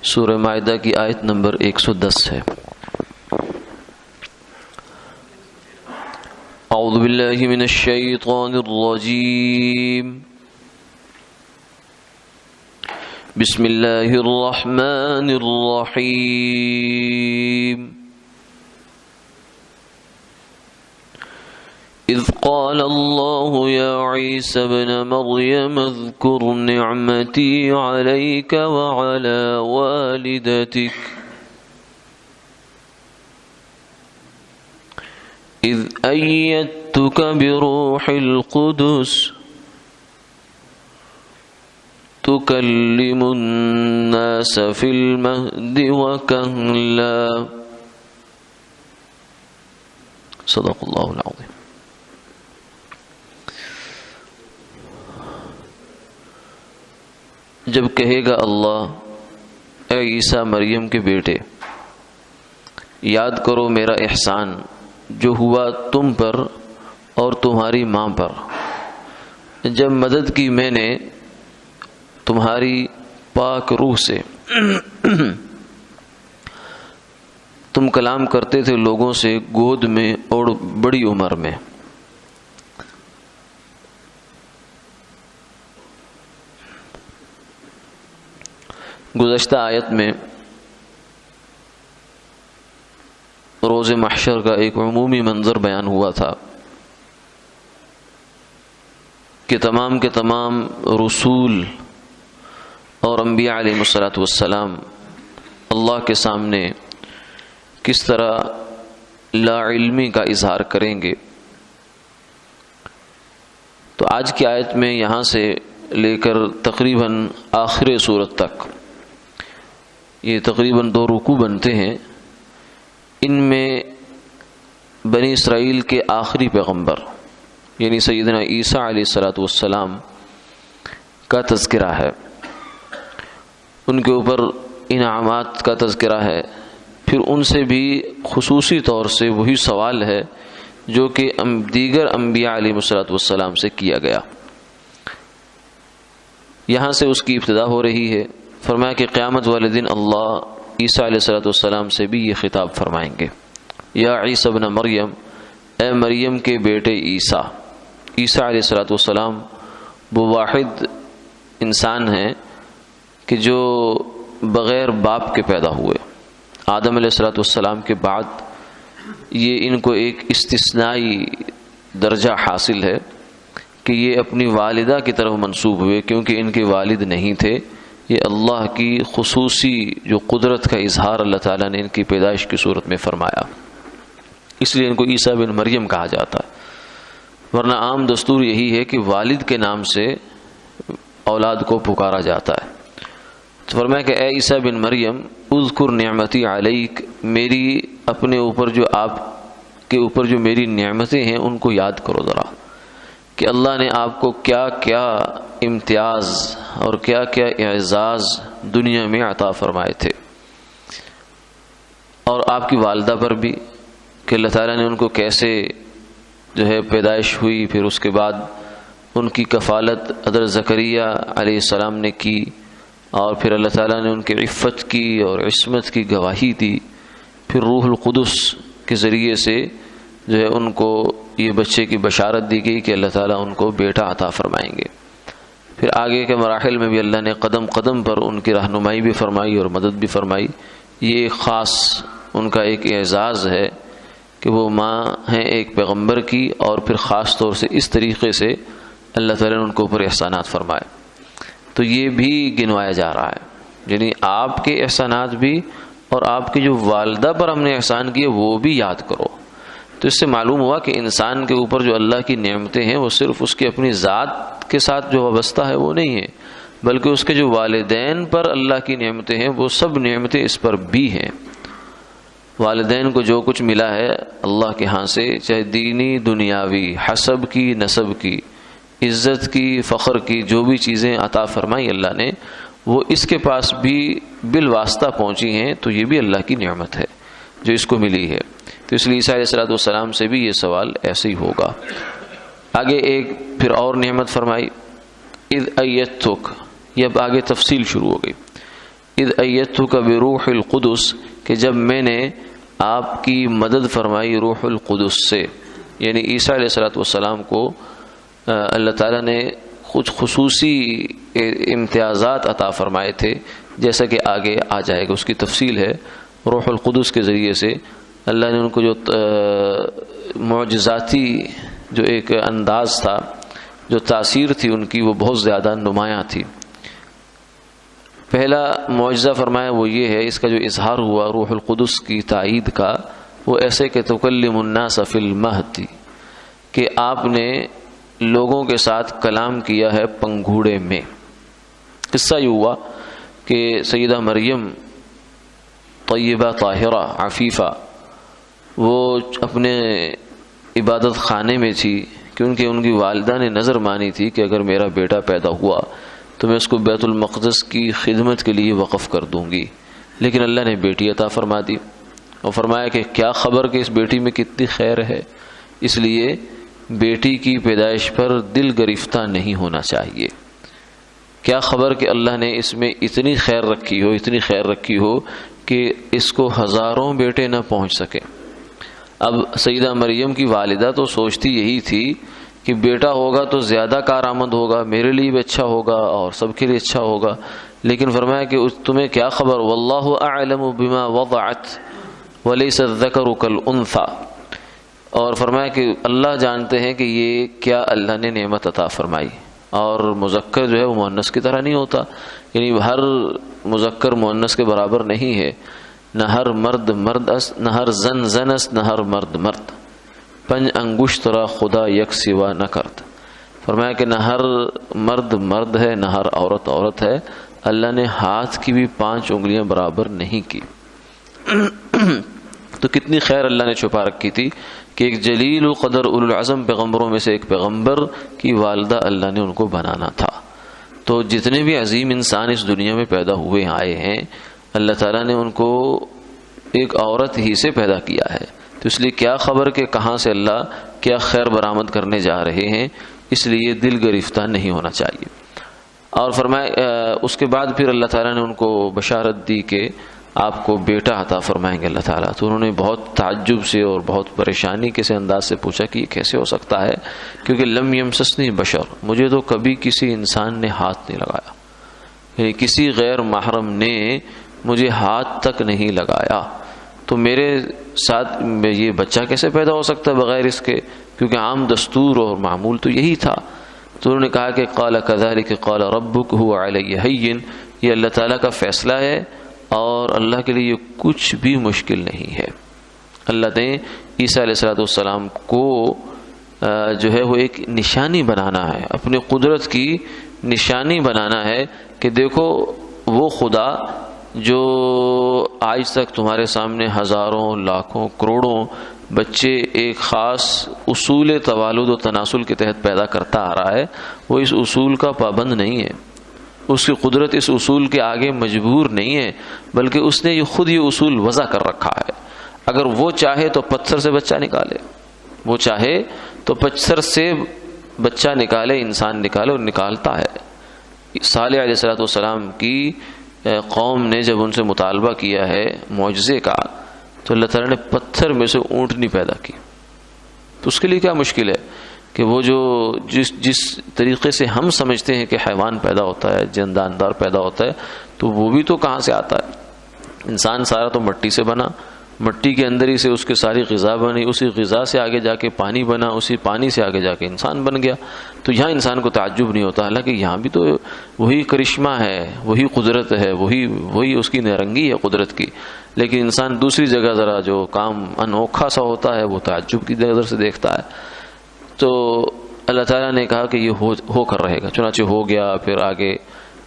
سورہ مائدہ کی آیت نمبر 110 ہے۔ اعوذ باللہ من الشیطان الرجیم، بسم اللہ الرحمن الرحیم۔ اذ قال اللہ یا عیسی ابن مریم اذکر نعمتی علیک وعلی والدتک اذ ایدتک بروح القدس تکلم الناس فی المہد وکہلا۔ صدق اللہ العظیم۔ جب کہے گا اللہ اے عیسیٰ مریم کے بیٹے، یاد کرو میرا احسان جو ہوا تم پر اور تمہاری ماں پر، جب مدد کی میں نے تمہاری پاک روح سے، تم کلام کرتے تھے لوگوں سے گود میں اور بڑی عمر میں۔ گزشتہ آیت میں روز محشر کا ایک عمومی منظر بیان ہوا تھا کہ تمام کے تمام رسول اور انبیاء علیہ الصلوۃ والسلام اللہ کے سامنے کس طرح لا علمی کا اظہار کریں گے۔ تو آج کی آیت میں یہاں سے لے کر تقریباً آخر سورت تک یہ تقریباً 2 رکوع بنتے ہیں، ان میں بنی اسرائیل کے آخری پیغمبر یعنی سیدنا عیسیٰ علیہ الصلوۃ والسلام کا تذکرہ ہے، ان کے اوپر انعامات کا تذکرہ ہے، پھر ان سے بھی خصوصی طور سے وہی سوال ہے جو کہ دیگر انبیاء علیہ الصلوۃ والسلام سے کیا گیا۔ یہاں سے اس کی ابتدا ہو رہی ہے۔ فرمایا کہ قیامت والے دن اللہ عیسیٰ علیہ الصلوۃ والسلام سے بھی یہ خطاب فرمائیں گے، یا عیسی ابن مریم، اے مریم کے بیٹے عیسیٰ۔ عیسیٰ علیہ الصلوۃ والسلام وہ واحد انسان ہیں کہ جو بغیر باپ کے پیدا ہوئے۔ آدم علیہ الصلوۃ والسلام کے بعد یہ ان کو ایک استثنائی درجہ حاصل ہے کہ یہ اپنی والدہ کی طرف منسوب ہوئے، کیونکہ ان کے والد نہیں تھے۔ یہ اللہ کی خصوصی جو قدرت کا اظہار اللہ تعالیٰ نے ان کی پیدائش کی صورت میں فرمایا، اس لیے ان کو عیسیٰ بن مریم کہا جاتا ہے، ورنہ عام دستور یہی ہے کہ والد کے نام سے اولاد کو پکارا جاتا ہے۔ تو فرمایا کہ اے عیسیٰ بن مریم اذکر نعمتی علیک، میری اپنے اوپر جو آپ کے اوپر جو میری نعمتیں ہیں ان کو یاد کرو ذرا، کہ اللہ نے آپ کو کیا کیا امتیاز اور کیا کیا اعزاز دنیا میں عطا فرمائے تھے، اور آپ کی والدہ پر بھی کہ اللہ تعالیٰ نے ان کو کیسے جو ہے پیدائش ہوئی، پھر اس کے بعد ان کی کفالت حضرت زکریا علیہ السلام نے کی، اور پھر اللہ تعالیٰ نے ان کی عفت کی اور عصمت کی گواہی دی، پھر روح القدس کے ذریعے سے جو ہے ان کو یہ بچے کی بشارت دی گئی کہ اللہ تعالیٰ ان کو بیٹا عطا فرمائیں گے۔ پھر آگے کے مراحل میں بھی اللہ نے قدم قدم پر ان کی رہنمائی بھی فرمائی اور مدد بھی فرمائی۔ یہ ایک خاص ان کا ایک اعزاز ہے کہ وہ ماں ہیں ایک پیغمبر کی، اور پھر خاص طور سے اس طریقے سے اللہ تعالیٰ نے ان کو اوپر احسانات فرمائے۔ تو یہ بھی گنوایا جا رہا ہے، یعنی آپ کے احسانات بھی اور آپ کی جو والدہ پر ہم نے احسان کیے وہ بھی یاد کرو۔ تو اس سے معلوم ہوا کہ انسان کے اوپر جو اللہ کی نعمتیں ہیں وہ صرف اس کی اپنی ذات کے ساتھ جو وابستہ ہے وہ نہیں ہے، بلکہ اس کے جو والدین پر اللہ کی نعمتیں ہیں وہ سب نعمتیں اس پر بھی ہیں۔ والدین کو جو کچھ ملا ہے اللہ کے ہاں سے، چاہے دینی دنیاوی، حسب کی نسب کی، عزت کی فخر کی، جو بھی چیزیں عطا فرمائی اللہ نے وہ اس کے پاس بھی بالواسطہ پہنچی ہیں، تو یہ بھی اللہ کی نعمت ہے جو اس کو ملی ہے۔ تو اس لیے عیسیٰ علیہ السلام سے بھی یہ سوال ایسے ہی ہوگا۔ آگے ایک پھر اور نعمت فرمائی، اذ ایدتک، یہ اب آگے تفصیل شروع ہو گئی۔ اذ ایدتک بروح القدس، کہ جب میں نے آپ کی مدد فرمائی روح القدس سے، یعنی عیسیٰ علیہ الصلوۃ والسلام کو اللہ تعالیٰ نے کچھ خصوصی امتیازات عطا فرمائے تھے، جیسا کہ آگے آ جائے گا، اس کی تفصیل ہے۔ روح القدس کے ذریعے سے اللہ نے ان کو جو معجزاتی جو ایک انداز تھا، جو تاثیر تھی ان کی، وہ بہت زیادہ نمایاں تھی۔ پہلا معجزہ فرمایا وہ یہ ہے، اس کا جو اظہار ہوا روح القدس کی تائید کا، وہ ایسے کہ تکلم الناس فی المہد، کہ آپ نے لوگوں کے ساتھ کلام کیا ہے پنگھوڑے میں۔ قصہ یہ ہوا کہ سیدہ مریم طیبہ طاہرہ عفیفہ، وہ اپنے عبادت خانے میں تھی، کیونکہ ان کی والدہ نے نظر مانی تھی کہ اگر میرا بیٹا پیدا ہوا تو میں اس کو بیت المقدس کی خدمت کے لیے وقف کر دوں گی، لیکن اللہ نے بیٹی عطا فرما دی، اور فرمایا کہ کیا خبر کہ اس بیٹی میں کتنی خیر ہے، اس لیے بیٹی کی پیدائش پر دل گرفتہ نہیں ہونا چاہیے۔ کیا خبر کہ اللہ نے اس میں اتنی خیر رکھی ہو کہ اس کو ہزاروں بیٹے نہ پہنچ سکے۔ اب سیدہ مریم کی والدہ تو سوچتی یہی تھی کہ بیٹا ہوگا تو زیادہ کارآمد ہوگا، میرے لیے بھی اچھا ہوگا اور سب کے لیے اچھا ہوگا، لیکن فرمایا کہ تمہیں کیا خبر، واللہ اعلم بما وضعت ولیس الذکر کالانثی، اور فرمایا کہ اللہ جانتے ہیں کہ یہ کیا اللہ نے نعمت عطا فرمائی، اور مذکر جو ہے وہ مؤنث کی طرح نہیں ہوتا، یعنی ہر مذکر مؤنث کے برابر نہیں ہے، نہ ہر مرد مرد است، نہ ہر زن زن است، نہ ہر مرد مرد، پنج انگشت را خدا یک سوا نہ کرد، فرمایا کہ نہ ہر مرد مرد ہے، نہ ہر عورت عورت ہے، اللہ نے ہاتھ کی بھی 5 انگلیاں برابر نہیں کی۔ تو کتنی خیر اللہ نے چھپا رکھی تھی کہ ایک جلیل القدر اولو العزم پیغمبروں میں سے ایک پیغمبر کی والدہ اللہ نے ان کو بنانا تھا۔ تو جتنے بھی عظیم انسان اس دنیا میں پیدا ہوئے آئے ہیں، اللہ تعالیٰ نے ان کو ایک عورت ہی سے پیدا کیا ہے، تو اس لیے کیا خبر کہ کہاں سے اللہ کیا خیر برآمد کرنے جا رہے ہیں، اس لیے دل گرفتہ نہیں ہونا چاہیے۔ اور فرمایا اس کے بعد پھر اللہ تعالیٰ نے ان کو بشارت دی کہ آپ کو بیٹا عطا فرمائیں گے اللہ تعالیٰ۔ تو انہوں نے بہت تعجب سے اور بہت پریشانی کے انداز سے پوچھا کہ یہ کیسے ہو سکتا ہے، کیونکہ لم یمسسنی بشر، مجھے تو کبھی کسی انسان نے ہاتھ نہیں لگایا، یعنی کسی غیر محرم نے مجھے ہاتھ تک نہیں لگایا، تو میرے ساتھ یہ بچہ کیسے پیدا ہو سکتا ہے بغیر اس کے، کیونکہ عام دستور اور معمول تو یہی تھا۔ تو انہوں نے کہا کہ قال کذلک قال ربک هو علی ہین، یہ اللہ تعالیٰ کا فیصلہ ہے اور اللہ کے لیے کچھ بھی مشکل نہیں ہے۔ اللہ نے عیسیٰ علیہ السلام کو جو ہے وہ ایک نشانی بنانا ہے، اپنی قدرت کی نشانی بنانا ہے کہ دیکھو وہ خدا جو آج تک تمہارے سامنے ہزاروں لاکھوں کروڑوں بچے ایک خاص اصول توالد و تناسل کے تحت پیدا کرتا آ رہا ہے، وہ اس اصول کا پابند نہیں ہے، اس کی قدرت اس اصول کے آگے مجبور نہیں ہے، بلکہ اس نے خود یہ اصول وضع کر رکھا ہے۔ اگر وہ چاہے تو پتھر سے بچہ نکالے، وہ چاہے تو پتھر سے بچہ نکالے، انسان نکالے، اور نکالتا ہے۔ صالح علیہ السلام کی قوم نے جب ان سے مطالبہ کیا ہے معجزے کا، تو اللہ تعالیٰ نے پتھر میں سے اونٹنی پیدا کی، تو اس کے لیے کیا مشکل ہے کہ وہ جو جس طریقے سے ہم سمجھتے ہیں کہ حیوان پیدا ہوتا ہے، جاندار پیدا ہوتا ہے، تو وہ بھی تو کہاں سے آتا ہے؟ انسان سارا تو مٹی سے بنا، مٹی کے اندر ہی سے اس کے ساری غذا بنی، اسی غذا سے آگے جا کے پانی بنا، اسی پانی سے آگے جا کے انسان بن گیا۔ تو یہاں انسان کو تعجب نہیں ہوتا، حالانکہ یہاں بھی تو وہی کرشمہ ہے، وہی قدرت ہے، وہی اس کی نرنگی ہے قدرت کی، لیکن انسان دوسری جگہ ذرا جو کام انوکھا سا ہوتا ہے وہ تعجب کی نظر سے دیکھتا ہے۔ تو اللہ تعالیٰ نے کہا کہ یہ ہو کر رہے گا، چنانچہ ہو گیا۔ پھر آگے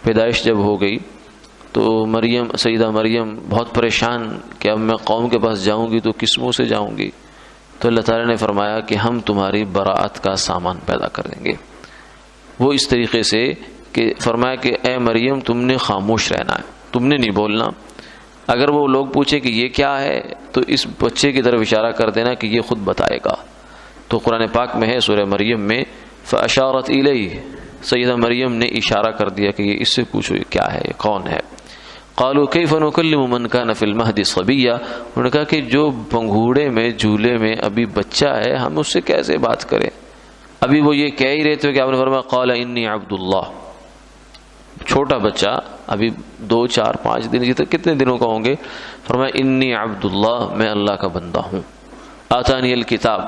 پیدائش جب ہو گئی تو سیدہ مریم بہت پریشان کہ اب میں قوم کے پاس جاؤں گی تو کس منہ سے جاؤں گی، تو اللہ تعالیٰ نے فرمایا کہ ہم تمہاری براءت کا سامان پیدا کر دیں گے۔ وہ اس طریقے سے کہ فرمایا کہ اے مریم تم نے خاموش رہنا ہے، تم نے نہیں بولنا، اگر وہ لوگ پوچھیں کہ یہ کیا ہے تو اس بچے کی طرف اشارہ کر دینا کہ یہ خود بتائے گا۔ تو قرآن پاک میں ہے سورہ مریم میں فاشارت الیہ، سیدہ مریم نے اشارہ کر دیا کہ یہ اس سے پوچھو یہ کیا ہے، یہ کون ہے۔ قالوا کیف نکلم من کان فی المہد صبیا، انہوں نے کہا کہ جو پنگھوڑے میں جھولے میں ابھی بچہ ہے ہم اس سے کیسے بات کریں؟ ابھی وہ یہ کہہ ہی رہے تھے کہ آپ نے فرمایا قال انی عبد اللہ، چھوٹا بچہ ابھی 2 4 5 دن کتنے دنوں کا ہوں گے، فرمایا انی عبد اللہ، میں اللہ کا بندہ ہوں، آتانی الکتاب،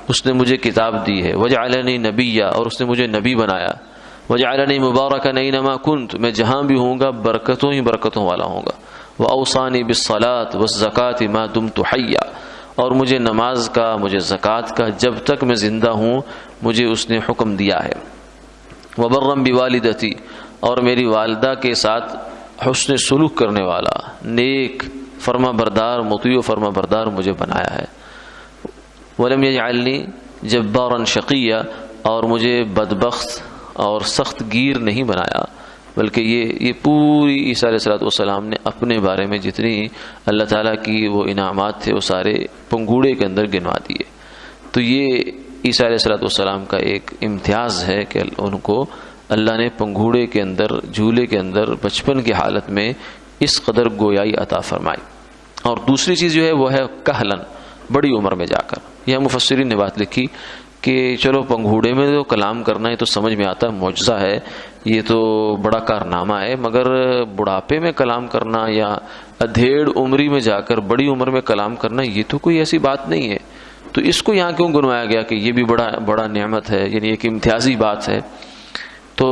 اس نے مجھے کتاب دی ہے، وجعلنی نبیا، اور اس نے مجھے نبی بنایا، وجعلنی مبارکا اینما کنت، میں جہاں بھی ہوں گا برکتوں ہی برکتوں والا ہوں گا، واوصانی بالصلاۃ والزکاۃ ما دمت حیا، اور مجھے نماز کا مجھے زکوٰۃ کا جب تک میں زندہ ہوں مجھے اس نے حکم دیا ہے، وبرا بوالدتی، اور میری والدہ کے ساتھ حسن سلوک کرنے والا، نیک فرما بردار، مطیع و فرما بردار مجھے بنایا ہے، ولم یجعلنی جبارا شقیا، اور مجھے بدبخت اور سخت گیر نہیں بنایا، بلکہ یہ پوری عیسیٰ علیہ السلام نے اپنے بارے میں جتنی اللہ تعالیٰ کی وہ انعامات تھے وہ سارے پنگھوڑے کے اندر گنوا دیے۔ تو یہ عیسیٰ علیہ السلام کا ایک امتیاز ہے کہ ان کو اللہ نے پنگھوڑے کے اندر، جھولے کے اندر بچپن کی حالت میں اس قدر گویائی عطا فرمائی۔ اور دوسری چیز جو ہے وہ ہے کہلن، بڑی عمر میں جا کر۔ یہ مفسرین نے بات لکھی کہ چلو پنگھوڑے میں تو کلام کرنا یہ تو سمجھ میں آتا ہے، معجزہ ہے، یہ تو بڑا کارنامہ ہے، مگر بڑھاپے میں کلام کرنا یا ادھیڑ عمری میں جا کر بڑی عمر میں کلام کرنا یہ تو کوئی ایسی بات نہیں ہے، تو اس کو یہاں کیوں گنوایا گیا کہ یہ بھی بڑا نعمت ہے، یعنی ایک امتیازی بات ہے؟ تو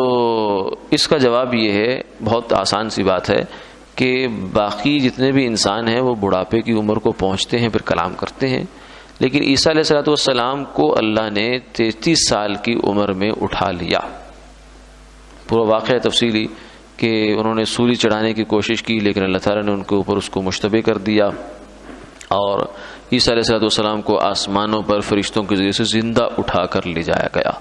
اس کا جواب یہ ہے، بہت آسان سی بات ہے کہ باقی جتنے بھی انسان ہیں وہ بڑھاپے کی عمر کو پہنچتے ہیں پھر کلام کرتے ہیں، لیکن عیسیٰ علیہ السلام کو اللہ نے 33 سال کی عمر میں اٹھا لیا۔ پورا واقعہ تفصیلی کہ انہوں نے سولی چڑھانے کی کوشش کی لیکن اللہ تعالیٰ نے ان کے اوپر اس کو مشتبہ کر دیا، اور عیسیٰ علیہ السلام کو آسمانوں پر فرشتوں کے ذریعے سے زندہ اٹھا کر لے جایا گیا،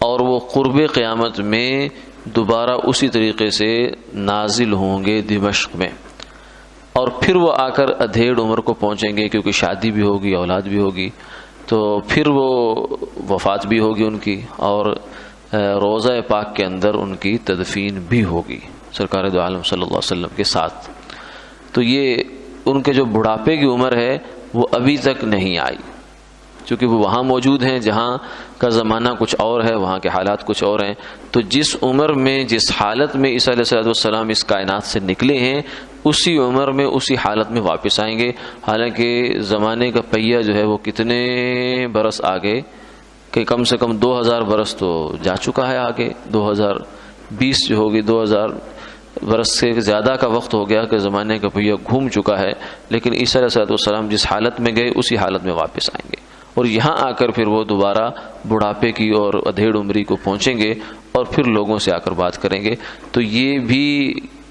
اور وہ قرب قیامت میں دوبارہ اسی طریقے سے نازل ہوں گے دمشق میں، اور پھر وہ آ کر ادھیڑ عمر کو پہنچیں گے کیونکہ شادی بھی ہوگی، اولاد بھی ہوگی، تو پھر وہ وفات بھی ہوگی ان کی، اور روضہ پاک کے اندر ان کی تدفین بھی ہوگی سرکار دو عالم صلی اللہ علیہ وسلم کے ساتھ۔ تو یہ ان کے جو بڑھاپے کی عمر ہے وہ ابھی تک نہیں آئی، چونکہ وہ وہاں موجود ہیں جہاں کا زمانہ کچھ اور ہے، وہاں کے حالات کچھ اور ہیں، تو جس عمر میں جس حالت میں عیسیٰ علیہ السلام اس کائنات سے نکلے ہیں اسی عمر میں اسی حالت میں واپس آئیں گے۔ حالانکہ زمانے کا پہیہ جو ہے وہ کتنے برس آگے، کہ کم سے کم 2000 برس تو جا چکا ہے آگے، 2020 جو ہوگی 2000 برس سے زیادہ کا وقت ہو گیا کہ زمانے کا پہیہ گھوم چکا ہے، لیکن عیسیٰ علیہ السلام جس حالت میں گئے اسی حالت میں واپس آئیں گے، اور یہاں آ کر پھر وہ دوبارہ بڑھاپے کی اور ادھیڑ عمری کو پہنچیں گے اور پھر لوگوں سے آ کر بات کریں گے۔ تو یہ بھی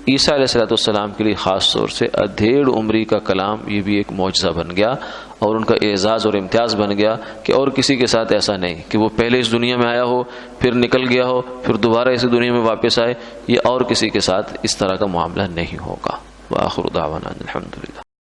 عیسیٰ علیہ السلام کے لیے خاص طور سے ادھیڑ عمری کا کلام یہ بھی ایک معجزہ بن گیا، اور ان کا اعزاز اور امتیاز بن گیا کہ اور کسی کے ساتھ ایسا نہیں کہ وہ پہلے اس دنیا میں آیا ہو پھر نکل گیا ہو پھر دوبارہ اسی دنیا میں واپس آئے، یہ اور کسی کے ساتھ اس طرح کا معاملہ نہیں ہوگا۔ وآخر دعوانا الحمدللہ۔